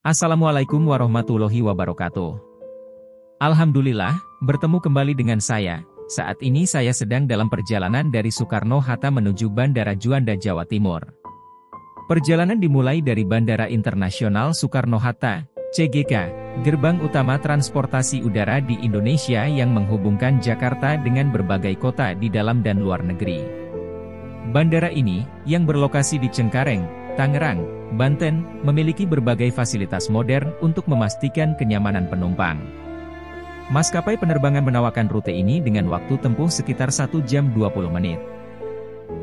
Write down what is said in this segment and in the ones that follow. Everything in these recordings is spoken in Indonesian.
Assalamualaikum warahmatullahi wabarakatuh. Alhamdulillah, bertemu kembali dengan saya. Saat ini saya sedang dalam perjalanan dari Soekarno-Hatta menuju Bandara Juanda, Jawa Timur. Perjalanan dimulai dari Bandara Internasional Soekarno-Hatta, CGK, gerbang utama transportasi udara di Indonesia yang menghubungkan Jakarta dengan berbagai kota di dalam dan luar negeri. Bandara ini, yang berlokasi di Cengkareng, Tangerang, Banten, memiliki berbagai fasilitas modern untuk memastikan kenyamanan penumpang. Maskapai penerbangan menawarkan rute ini dengan waktu tempuh sekitar 1 jam 20 menit.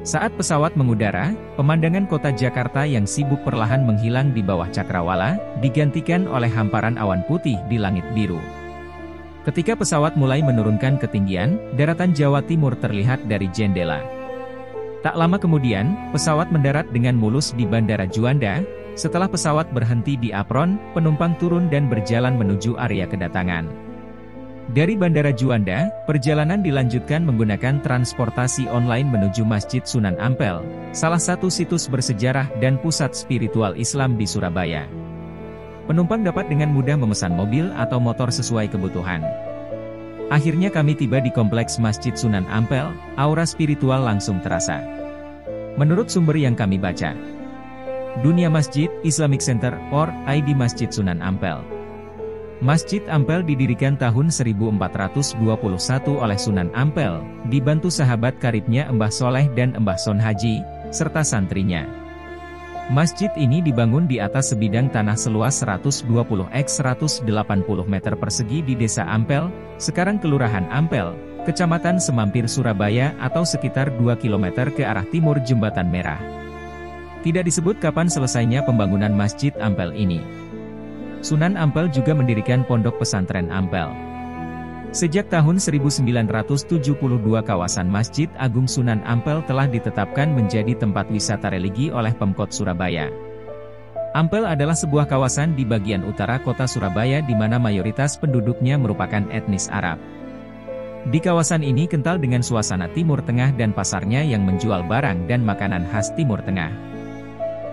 Saat pesawat mengudara, pemandangan kota Jakarta yang sibuk perlahan menghilang di bawah cakrawala, digantikan oleh hamparan awan putih di langit biru. Ketika pesawat mulai menurunkan ketinggian, daratan Jawa Timur terlihat dari jendela. Tak lama kemudian, pesawat mendarat dengan mulus di Bandara Juanda. Setelah pesawat berhenti di apron, penumpang turun dan berjalan menuju area kedatangan. Dari Bandara Juanda, perjalanan dilanjutkan menggunakan transportasi online menuju Masjid Sunan Ampel, salah satu situs bersejarah dan pusat spiritual Islam di Surabaya. Penumpang dapat dengan mudah memesan mobil atau motor sesuai kebutuhan. Akhirnya kami tiba di kompleks Masjid Sunan Ampel, aura spiritual langsung terasa. Menurut sumber yang kami baca, Dunia Masjid Islamic Center, or ID Masjid Sunan Ampel. Masjid Ampel didirikan tahun 1421 oleh Sunan Ampel, dibantu sahabat karibnya Mbah Soleh dan Mbah Son Haji, serta santrinya. Masjid ini dibangun di atas sebidang tanah seluas 120 x 180 meter persegi di Desa Ampel, sekarang Kelurahan Ampel, Kecamatan Semampir Surabaya atau sekitar 2 km ke arah timur Jembatan Merah. Tidak disebut kapan selesainya pembangunan Masjid Ampel ini. Sunan Ampel juga mendirikan Pondok Pesantren Ampel. Sejak tahun 1972 kawasan Masjid Agung Sunan Ampel telah ditetapkan menjadi tempat wisata religi oleh Pemkot Surabaya. Ampel adalah sebuah kawasan di bagian utara kota Surabaya di mana mayoritas penduduknya merupakan etnis Arab. Di kawasan ini kental dengan suasana Timur Tengah dan pasarnya yang menjual barang dan makanan khas Timur Tengah.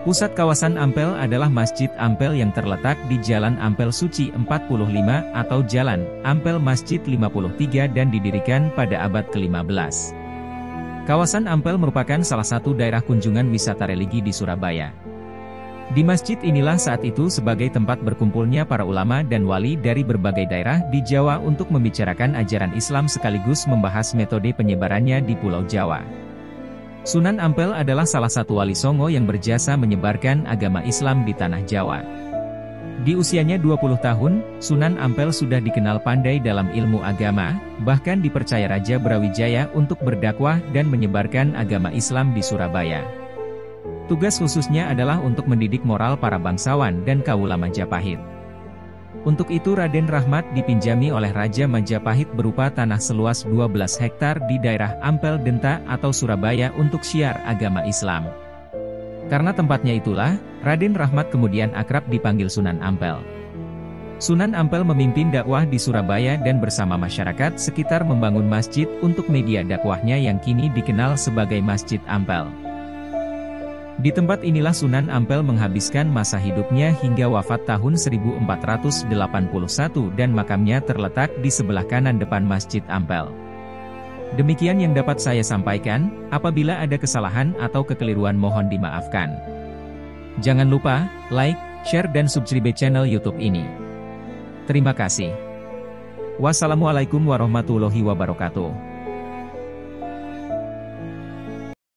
Pusat kawasan Ampel adalah Masjid Ampel yang terletak di Jalan Ampel Suci 45 atau Jalan Ampel Masjid 53 dan didirikan pada abad ke-15. Kawasan Ampel merupakan salah satu daerah kunjungan wisata religi di Surabaya. Di masjid inilah saat itu sebagai tempat berkumpulnya para ulama dan wali dari berbagai daerah di Jawa untuk membicarakan ajaran Islam sekaligus membahas metode penyebarannya di Pulau Jawa. Sunan Ampel adalah salah satu wali songo yang berjasa menyebarkan agama Islam di tanah Jawa. Di usianya 20 tahun, Sunan Ampel sudah dikenal pandai dalam ilmu agama, bahkan dipercaya Raja Brawijaya untuk berdakwah dan menyebarkan agama Islam di Surabaya. Tugas khususnya adalah untuk mendidik moral para bangsawan dan kaula Majapahit. Untuk itu Raden Rahmat dipinjami oleh Raja Majapahit berupa tanah seluas 12 hektar di daerah Ampel Denta atau Surabaya untuk syiar agama Islam. Karena tempatnya itulah, Raden Rahmat kemudian akrab dipanggil Sunan Ampel. Sunan Ampel memimpin dakwah di Surabaya dan bersama masyarakat sekitar membangun masjid untuk media dakwahnya yang kini dikenal sebagai Masjid Ampel. Di tempat inilah Sunan Ampel menghabiskan masa hidupnya hingga wafat tahun 1481 dan makamnya terletak di sebelah kanan depan Masjid Ampel. Demikian yang dapat saya sampaikan, apabila ada kesalahan atau kekeliruan mohon dimaafkan. Jangan lupa, like, share dan subscribe channel YouTube ini. Terima kasih. Wassalamualaikum warahmatullahi wabarakatuh.